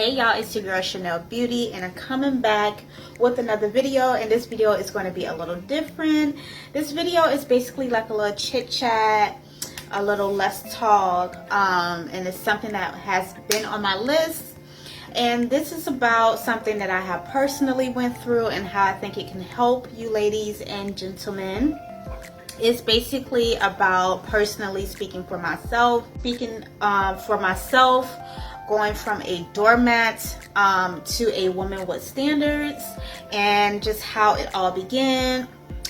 Hey y'all, it's your girl Chenelle Beauty, and I'm coming back with another video. And this video is going to be a little different. This video is basically like a little chit chat, a little less talk, and it's something that has been on my list. And this is about something that I have personally went through and how I think it can help you ladies and gentlemen. It's basically about personally speaking for myself, going from a doormat to a woman with standards, and just how it all began,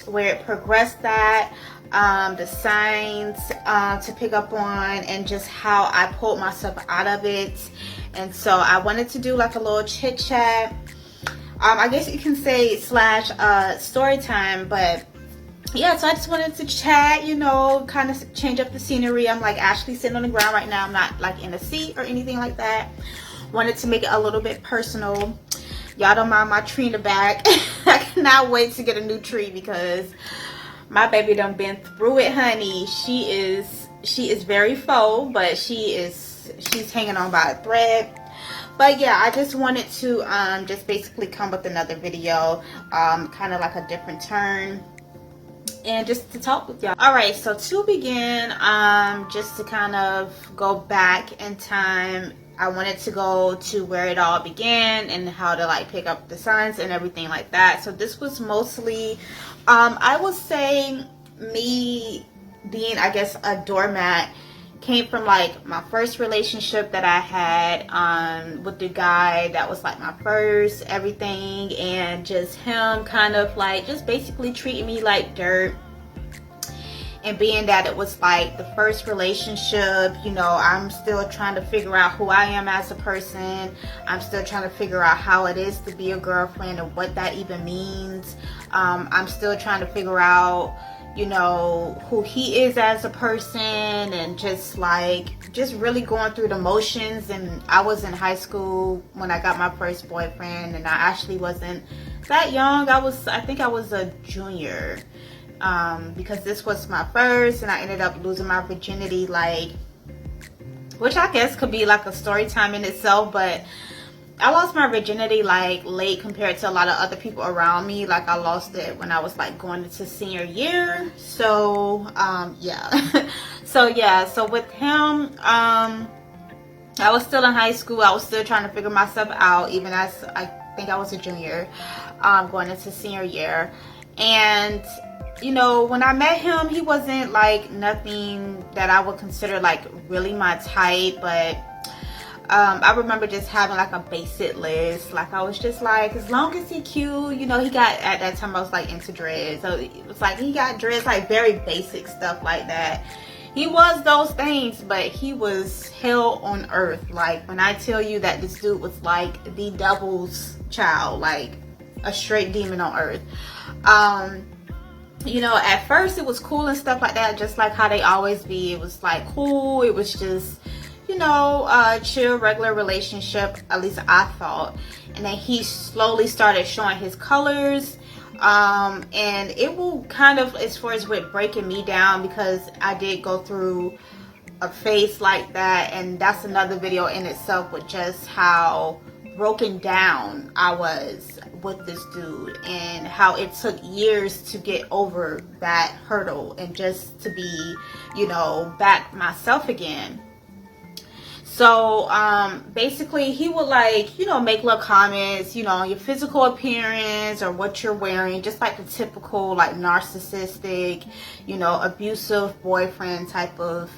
where it progressed, that the signs to pick up on, and just how I pulled myself out of it. And so I wanted to do like a little chit chat, I guess you can say slash story time. But yeah, so I just wanted to chat, you know, kind of change up the scenery. I'm like actually sitting on the ground right now. I'm not like in a seat or anything like that. Wanted to make it a little bit personal. Y'all don't mind my tree in the back. I cannot wait to get a new tree because my baby done been through it, honey. She is very faux, but she's hanging on by a thread. But yeah, I just wanted to just basically come with another video, kind of like a different turn, and just to talk with y'all. All right, so to begin, just to kind of go back in time, I wanted to go to where it all began and how to like pick up the signs and everything like that. So this was mostly, I would say, me being, I guess, a doormat came from like my first relationship that I had with the guy that was like my first everything, and just him kind of like just basically treating me like dirt. And being that it was like the first relationship, you know, I'm still trying to figure out who I am as a person. I'm still trying to figure out how it is to be a girlfriend and what that even means. I'm still trying to figure out, you know, who he is as a person, and just really going through the motions. And I was in high school when I got my first boyfriend, and I actually wasn't that young. I think I was a junior, because this was my first, and I ended up losing my virginity, like, which I guess could be like a story time in itself, but I lost my virginity like late compared to a lot of other people around me. Like I lost it when I was like going into senior year. So yeah. so with him, I was still in high school. I was still trying to figure myself out, even as I think I was a junior, going into senior year. And you know, when I met him, he wasn't like nothing that I would consider like really my type, but I remember just having like a basic list. Like I was just like, as long as he cute, you know, he got, at that time I was like into dreads, so it was like he got dreads, like very basic stuff like that. He was those things, but he was hell on earth. Like when I tell you that this dude was like the devil's child, like a straight demon on earth. You know, at first it was cool and stuff like that, just like how they always be. It was like cool, it was just, you know, chill, regular relationship, at least I thought. And then he slowly started showing his colors, and it will kind of, as far as with breaking me down, because I did go through a phase like that, and that's another video in itself, with just how broken down I was with this dude, and how it took years to get over that hurdle and just to be, you know, back myself again. So basically he would like, you know, make little comments, you know, on your physical appearance or what you're wearing, just like the typical like narcissistic, you know, abusive boyfriend type of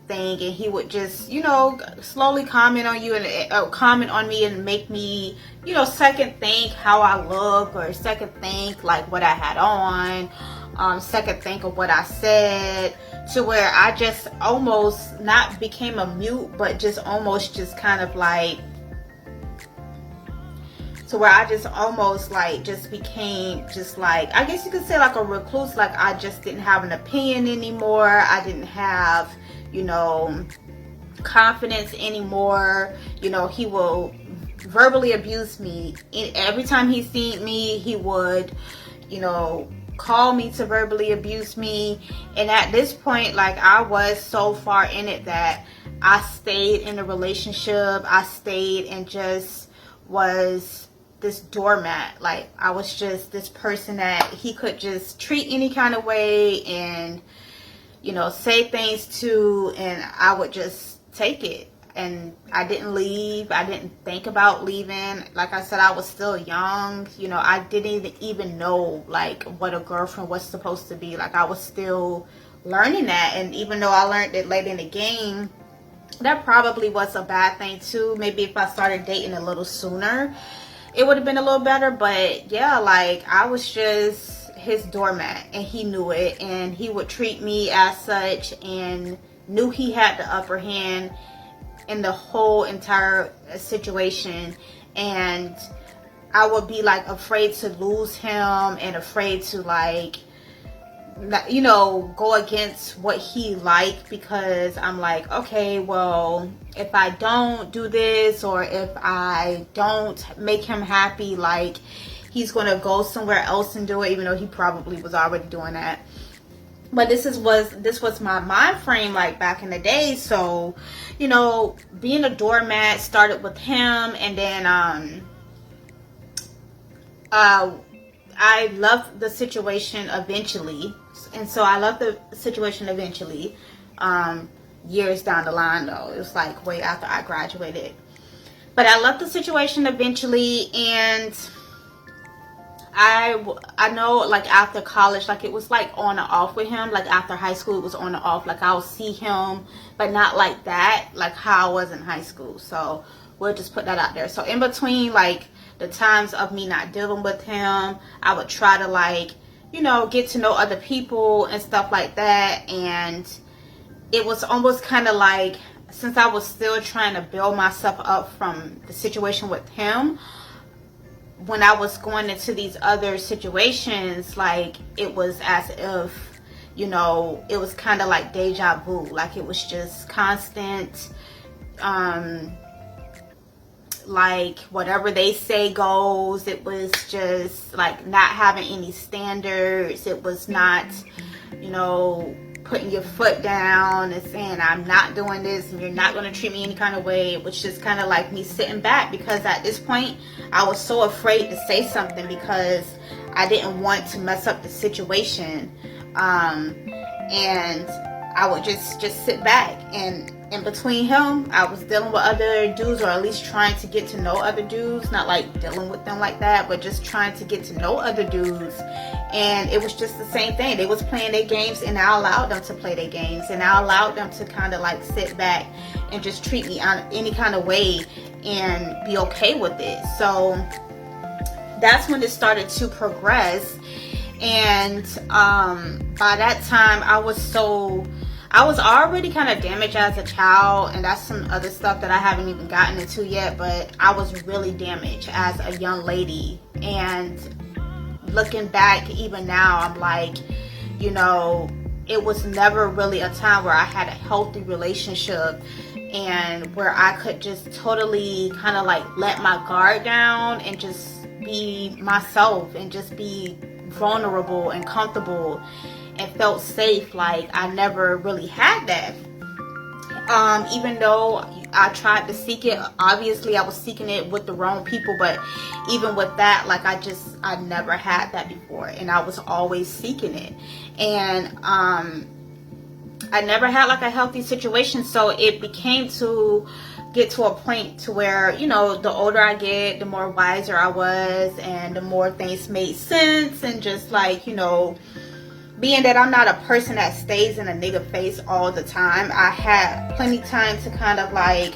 thing. And he would just, you know, slowly comment on you, and comment on me, and make me, you know, second think how I look, or second think like what I had on, second think of what I said, to where I just almost not became a mute, but just almost just kind of like, to where I just almost like just became just like, I guess you could say like a recluse. Like I just didn't have an opinion anymore. I didn't have, you know, confidence anymore. You know, he will verbally abuse me. Every time he seen me, he would, you know, call me to verbally abuse me. And at this point, like I was so far in it that I stayed in a relationship. I stayed and just was this doormat. Like, I was just this person that he could just treat any kind of way and, you know, say things to, and I would just take it. And I didn't leave. I didn't think about leaving. Like I said, I was still young. You know, I didn't even know, like, what a girlfriend was supposed to be. Like, I was still learning that. And even though I learned it late in the game, that probably was a bad thing too. Maybe if I started dating a little sooner, it would have been a little better. But yeah, like, I was just his doormat, and he knew it, and he would treat me as such, and knew he had the upper hand in the whole entire situation. And I would be like afraid to lose him and afraid to, like, you know, go against what he liked, because I'm like, okay, well, if I don't do this, or if I don't make him happy, like, he's gonna go somewhere else and do it, even though he probably was already doing that. But this was my mind frame, like, back in the day. So, you know, being a doormat started with him, and then I loved the situation eventually. And so I loved the situation eventually. Years down the line, though, it was like way after I graduated. But I loved the situation eventually, and I know, like, after college, like, it was like on and off with him. Like, after high school, it was on and off. Like, I'll see him, but not like that, like how I was in high school. So we'll just put that out there. So in between, like, the times of me not dealing with him, I would try to, like, you know, get to know other people and stuff like that. And it was almost kind of like, since I was still trying to build myself up from the situation with him, when I was going into these other situations, like, it was as if, you know, it was kind of like deja vu. Like, it was just constant, like, whatever they say goes. It was just like not having any standards. It was not, you know, putting your foot down and saying, I'm not doing this and you're not going to treat me any kind of way. It was just kind of like me sitting back, because at this point I was so afraid to say something, because I didn't want to mess up the situation. And I would just sit back, and in between him, I was dealing with other dudes, or at least trying to get to know other dudes. Not like dealing with them like that, but just trying to get to know other dudes. And it was just the same thing. They was playing their games, and I allowed them to play their games, and I allowed them to kind of like sit back and just treat me on any kind of way and be okay with it. So that's when it started to progress. And by that time, I was already kind of damaged as a child, and that's some other stuff that I haven't even gotten into yet. But I was really damaged as a young lady, and looking back even now, I'm like, you know, it was never really a time where I had a healthy relationship and where I could just totally kind of like let my guard down and just be myself and just be vulnerable and comfortable and felt safe. Like, I never really had that. Even though I tried to seek it, obviously I was seeking it with the wrong people, but even with that, like, I never had that before, and I was always seeking it. And I never had like a healthy situation, so it became to get to a point to where, you know, the older I get, the more wiser I was, and the more things made sense. And just like, you know, being that I'm not a person that stays in a nigga face all the time, I had plenty time to kind of like,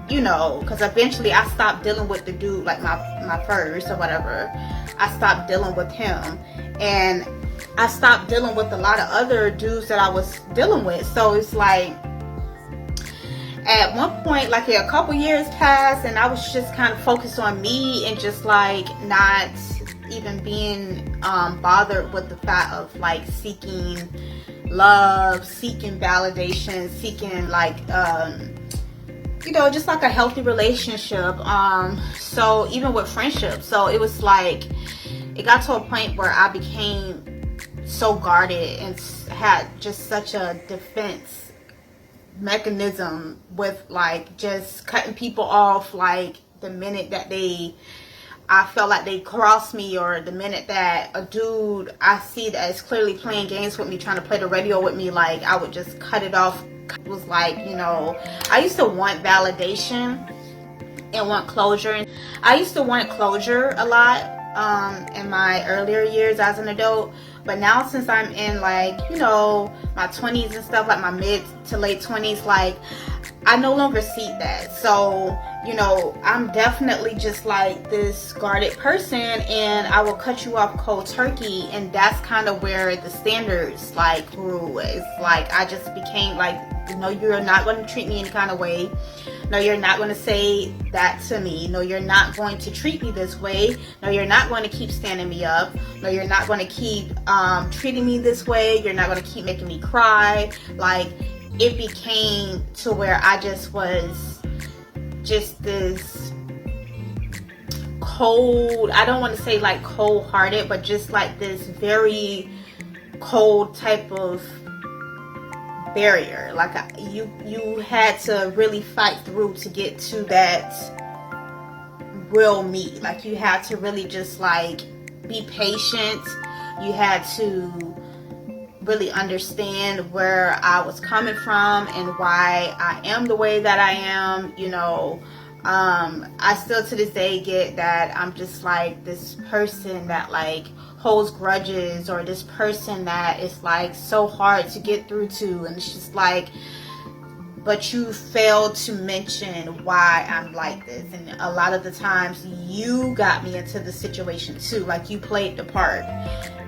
you know, because eventually I stopped dealing with the dude, like my first or whatever. I stopped dealing with him, and I stopped dealing with a lot of other dudes that I was dealing with. So it's like, at one point, like a couple years passed, and I was just kind of focused on me and just like not even being bothered with the fact of like seeking love, seeking validation, seeking like you know, just like a healthy relationship. So even with friendships, so it was like, it got to a point where I became so guarded and had just such a defense mechanism with like just cutting people off like the minute that I felt like they crossed me, or the minute that a dude I see that is clearly playing games with me, trying to play the radio with me, like I would just cut it off. It was like, you know, I used to want validation and want closure. I used to want closure a lot in my earlier years as an adult, but now since I'm in like, you know, my 20s and stuff, like my mid to late 20s, like I no longer seek that. So, you know, I'm definitely just like this guarded person, and I will cut you off cold turkey. And that's kind of where the standards like grew. It's like I just became like, no, you're not going to treat me any kind of way. No, you're not going to say that to me. No, you're not going to treat me this way. No, you're not going to keep standing me up. No, you're not going to keep treating me this way. You're not going to keep making me cry. Like, it became to where I just was just this cold, I don't want to say like cold hearted, but just like this very cold type of barrier. Like you had to really fight through to get to that real me. Like you had to really just like be patient. You had to really understand where I was coming from and why I am the way that I am. You know, I still to this day get that I'm just like this person that like holds grudges, or this person that is like so hard to get through to, and it's just like, but you failed to mention why I'm like this. And a lot of the times you got me into the situation too, like you played the part.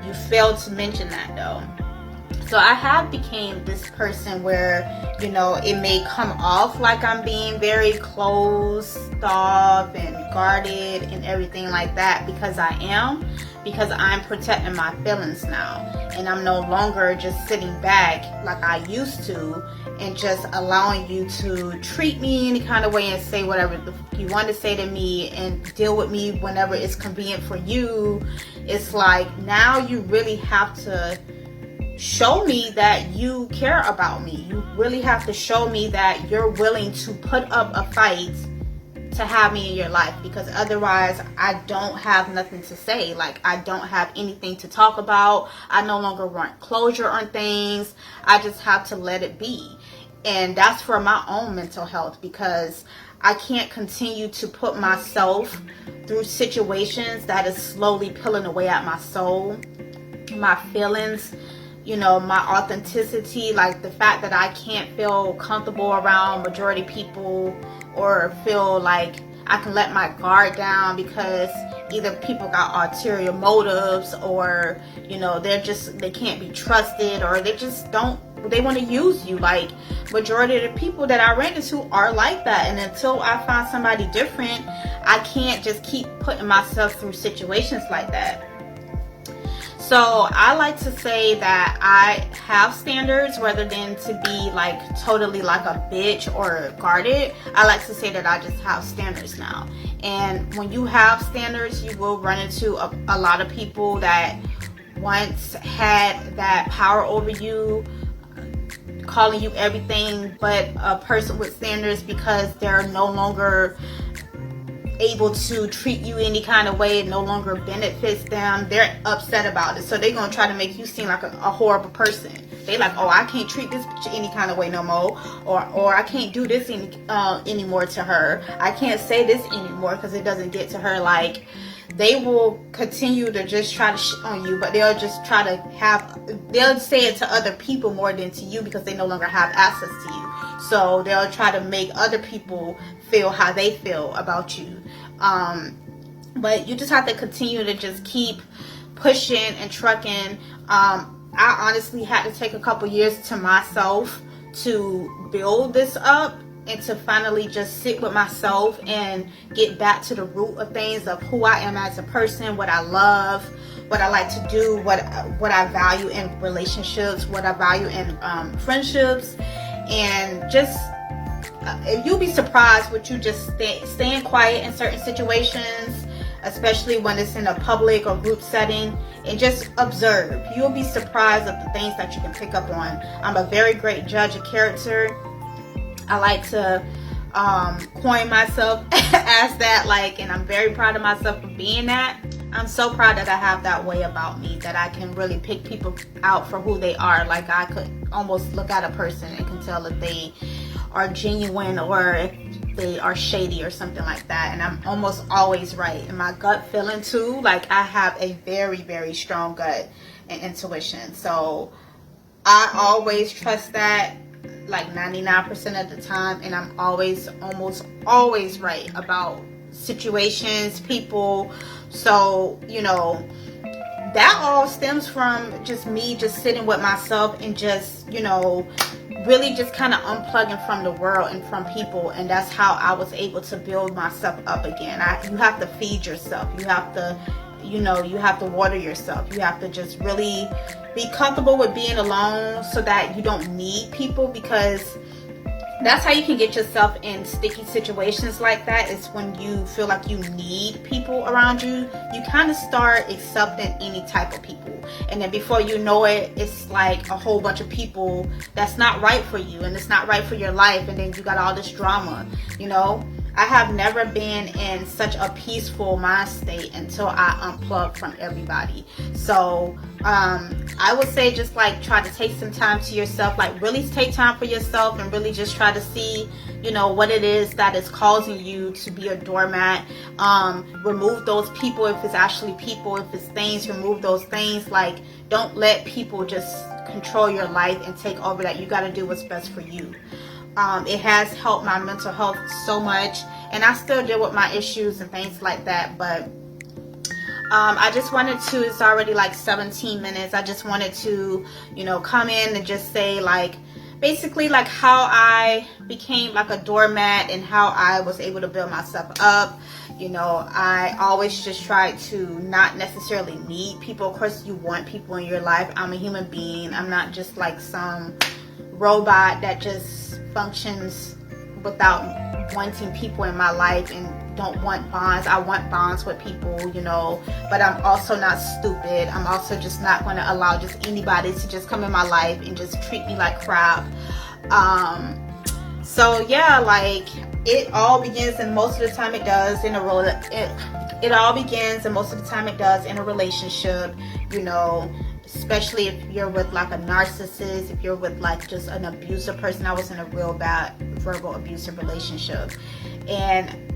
You failed to mention that though. So I have became this person where, you know, it may come off like I'm being very closed off and guarded and everything like that, because I'm protecting my feelings now, and I'm no longer just sitting back like I used to and just allowing you to treat me any kind of way and say whatever you want to say to me and deal with me whenever it's convenient for you. It's like now you really have to show me that you care about me. You really have to show me that you're willing to put up a fight to have me in your life, because otherwise I don't have nothing to say. Like I don't have anything to talk about. I no longer want closure on things. I just have to let it be. And that's for my own mental health, because I can't continue to put myself through situations that is slowly peeling away at my soul, my feelings, you know, my authenticity. Like the fact that I can't feel comfortable around majority people, or feel like I can let my guard down because either people got ulterior motives, or, you know, they can't be trusted, or they want to use you. Like majority of the people that I ran into are like that. And until I find somebody different, I can't just keep putting myself through situations like that. So I like to say that I have standards rather than to be like totally like a bitch or guarded. I like to say that I just have standards now. And when you have standards, you will run into a lot of people that once had that power over you, calling you everything but a person with standards, because they're no longer able to treat you any kind of way. It no longer benefits them. They're upset about it, so they're gonna try to make you seem like a horrible person. They like, oh, I can't treat this bitch any kind of way no more, or I can't do this anymore to her. I can't say this anymore because it doesn't get to her. Like they will continue to just try to shit on you, but they'll just try to they'll say it to other people more than to you, because they no longer have access to you. So they'll try to make other people feel how they feel about you. But you just have to continue to just keep pushing and trucking. I honestly had to take a couple years to myself to build this up, and to finally just sit with myself and get back to the root of things, of who I am as a person, what I love, what I like to do, what I value in relationships, what I value in friendships. And just you'll be surprised what you just staying quiet in certain situations, especially when it's in a public or group setting, and just observe. You'll be surprised at the things that you can pick up on. I'm a very great judge of character, I like to coin myself as that, like, and I'm very proud of myself for being that. I'm so proud that I have that way about me, that I can really pick people out for who they are. Like, I could almost look at a person and can tell if they are genuine or if they are shady or something like that. And I'm almost always right. And my gut feeling too, like, I have a very, very strong gut and intuition. So I always trust that, like 99% of the time, and I'm always, almost always right about situations, people. So, you know, that all stems from just me just sitting with myself and just, you know, really just kind of unplugging from the world and from people. And that's how I was able to build myself up again. You have to feed yourself. You have to, you know, you have to water yourself. You have to just really be comfortable with being alone so that you don't need people, because that's how you can get yourself in sticky situations like that. Is when you feel like you need people around you, you kind of start accepting any type of people, and then before you know it, it's like a whole bunch of people that's not right for you, and it's not right for your life, and then you got all this drama, you know. I have never been in such a peaceful mind state until I unplugged from everybody. So I would say just like try to take some time to yourself, like really take time for yourself and really just try to see, you know, what it is that is causing you to be a doormat. Remove those people if it's actually people. If it's things, remove those things. Like, don't let people just control your life and take over that. You got to do what's best for you. It has helped my mental health so much, and I still deal with my issues and things like that, but I just wanted to, it's already like 17 minutes, I just wanted to, you know, come in and just say, like, basically like how I became like a doormat and how I was able to build myself up. You know, I always just try to not necessarily need people. Of course, you want people in your life. I'm a human being. I'm not just like some robot that just functions without wanting people in my life and don't want bonds. I want bonds with people, you know, but I'm also not stupid. I'm also just not going to allow just anybody to just come in my life and just treat me like crap. So yeah, like, it all begins, and most of the time it does in a it all begins, and most of the time it does in a relationship, you know, especially if you're with like a narcissist, if you're with like just an abusive person. I was in a real bad verbal abusive relationship, and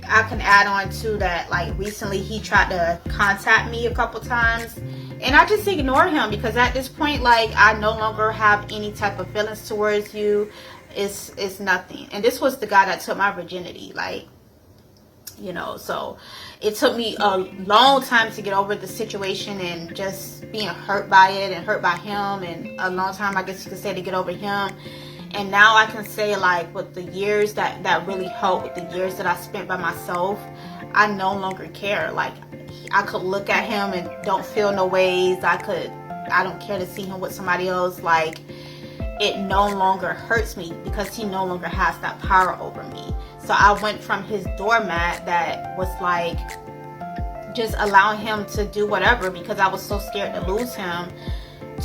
I can add on to that, like, recently he tried to contact me a couple times, and I just ignored him, because at this point, like, I no longer have any type of feelings towards you. It's nothing. And this was the guy that took my virginity, like, you know. So it took me a long time to get over the situation and just being hurt by it and hurt by him, and a long time, I guess you could say, to get over him. And now I can say, like, with the years that really helped, with the years that I spent by myself, I no longer care. Like, I could look at him and don't feel no ways. I don't care to see him with somebody else. Like, it no longer hurts me because he no longer has that power over me. So I went from his doormat that was like just allowing him to do whatever because I was so scared to lose him,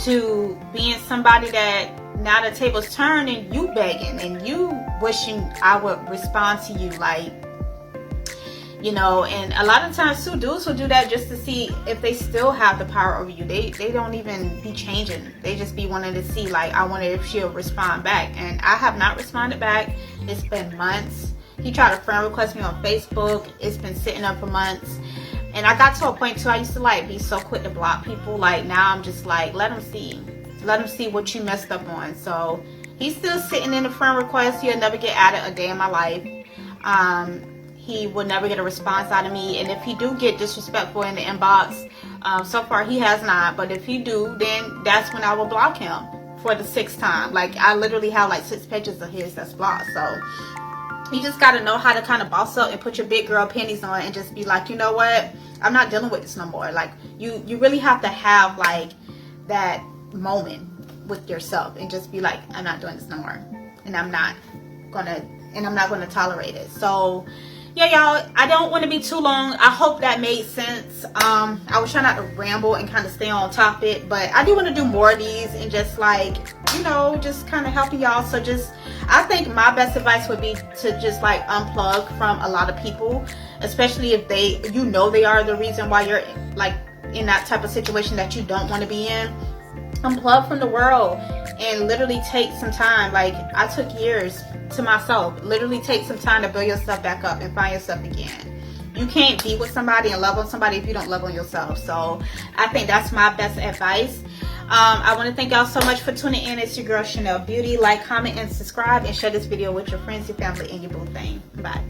to being somebody that now the tables turn and you begging and you wishing I would respond to you, like, you know. And a lot of times too, dudes will do that just to see if they still have the power over you. They don't even be changing. They just be wanting to see, like, I wonder if she'll respond back. And I have not responded back. It's been months. He tried to friend request me on Facebook. It's been sitting up for months. And I got to a point too, I used to like be so quick to block people. Like, now I'm just like, let them see what you messed up on. So he's still sitting in the friend request. He'll never get added a day in my life. He will never get a response out of me. And if he do get disrespectful in the inbox, so far he has not, but if he do, then that's when I will block him for the 6th time. Like, I literally have like 6 pages of his that's blocked. So you just got to know how to kind of boss up and put your big girl panties on and just be like, you know what, I'm not dealing with this no more. Like, you really have to have like that moment with yourself and just be like, I'm not doing this no more, and I'm not gonna tolerate it. So yeah, y'all, I don't want to be too long. I hope that made sense. I was trying not to ramble and kind of stay on topic, but I do want to do more of these and just like, you know, just kind of helping y'all. So just, I think my best advice would be to just like unplug from a lot of people, especially if they, you know, they are the reason why you're like in that type of situation that you don't want to be in. Unplug from the world and literally take some time. Like, I took years to myself. Literally take some time to build yourself back up and find yourself again. You can't be with somebody and love on somebody if you don't love on yourself. So I think that's my best advice. I want to thank y'all so much for tuning in. It's your girl Chenelle Beauty. Like, comment, and subscribe, and share this video with your friends, your family, and your boo thing. Bye.